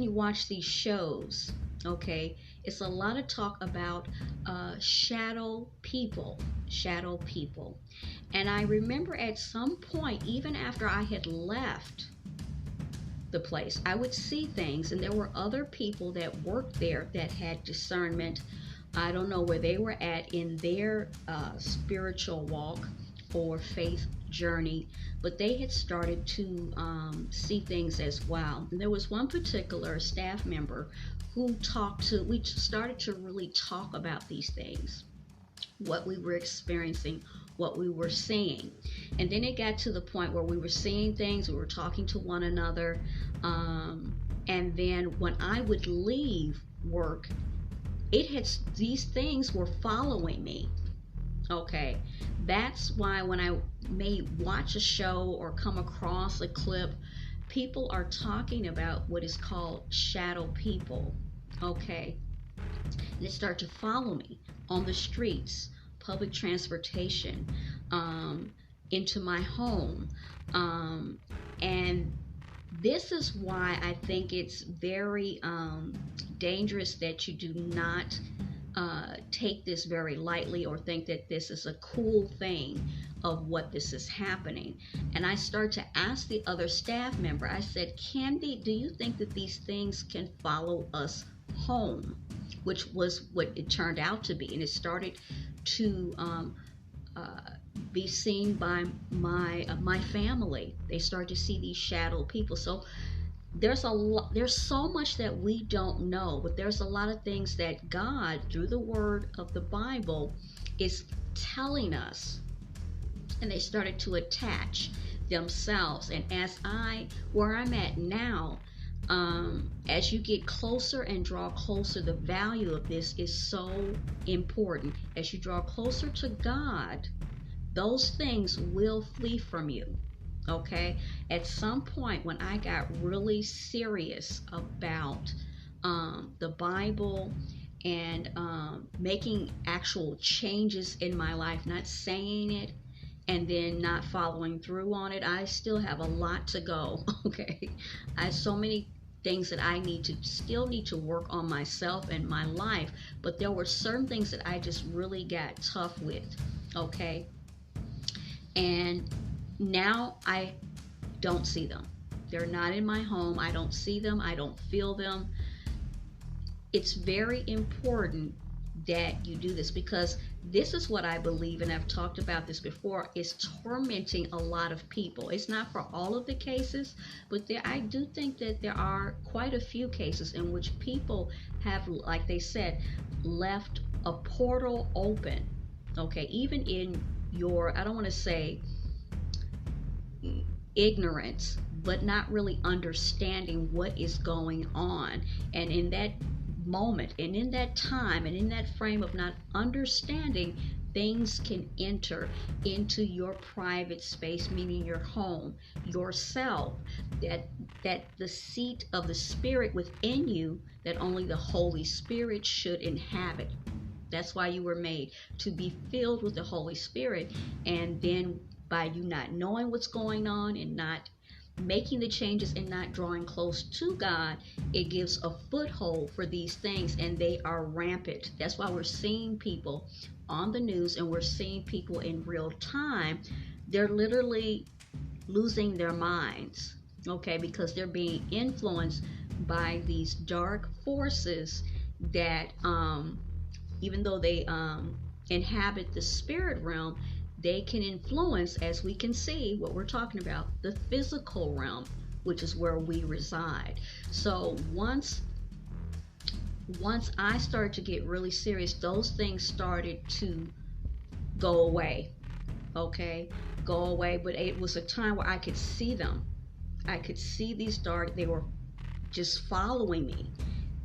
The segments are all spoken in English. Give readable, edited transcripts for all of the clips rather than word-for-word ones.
you watch these shows, okay, it's a lot of talk about shadow people. And I remember at some point, even after I had left the place, I would see things, and there were other people that worked there that had discernment. I don't know where they were at in their spiritual walk or faith journey, but they had started to see things as well. And there was one particular staff member who we started to really talk about these things, what we were experiencing, what we were seeing. And then it got to the point where we were seeing things, we were talking to one another. And then when I would leave work, these things were following me. Okay, that's why when I may watch a show or come across a clip, people are talking about what is called shadow people. Okay, they start to follow me on the streets, public transportation, into my home. And this is why I think it's very dangerous that you do not take this very lightly or think that this is a cool thing of what this is happening. And I start to ask the other staff member, I said, Candy, do you think that these things can follow us home? Which was what it turned out to be. And it started to be seen by my family. They started to see these shadow people. So there's so much that we don't know, but there's a lot of things that God, through the word of the Bible, is telling us. And they started to attach themselves. And where I'm at now, as you get closer and draw closer, the value of this is so important. As you draw closer to God, those things will flee from you. Okay, at some point when I got really serious about the Bible and making actual changes in my life, not saying it and then not following through on it, I still have a lot to go. Okay, I have so many things that I still need to work on myself and my life, but there were certain things that I just really got tough with. Okay, and now I don't see them. They're not in my home. I don't see them. I don't feel them. It's very important that you do this, because this is what I believe, and I've talked about this before, is tormenting a lot of people. It's not for all of the cases, but I do think that there are quite a few cases in which people have, like they said, left a portal open. Okay, even in your, I don't want to say ignorance, but not really understanding what is going on. And in that moment and in that time and in that frame of not understanding, things can enter into your private space, meaning your home, yourself, that the seat of the Spirit within you that only the Holy Spirit should inhabit. That's why you were made, to be filled with the Holy Spirit. And then by you not knowing what's going on and not making the changes and not drawing close to God, it gives a foothold for these things, and they are rampant. That's why we're seeing people on the news, and we're seeing people in real time. They're literally losing their minds, okay, because they're being influenced by these dark forces that even though they inhabit the spirit realm, they can influence, as we can see what we're talking about, the physical realm, which is where we reside. So once I started to get really serious, those things started to go away. Okay, go away. But it was a time where I could see them. I could see these dark, they were just following me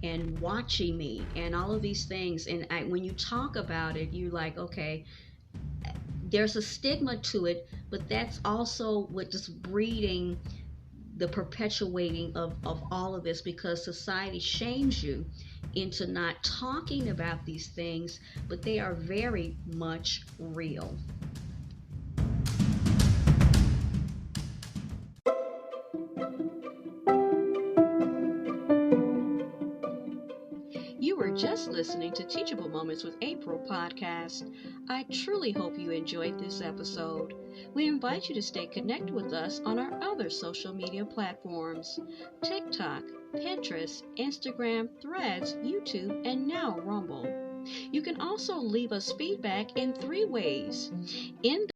and watching me and all of these things. And when you talk about it, you're like, okay, there's a stigma to it, but that's also what is breeding the perpetuating of all of this, because society shames you into not talking about these things, but they are very much real. You were just listening to Teachable Moments with April podcast. I truly hope you enjoyed this episode. We invite you to stay connected with us on our other social media platforms: TikTok, Pinterest, Instagram, Threads, YouTube, and now Rumble. You can also leave us feedback in 3 ways: in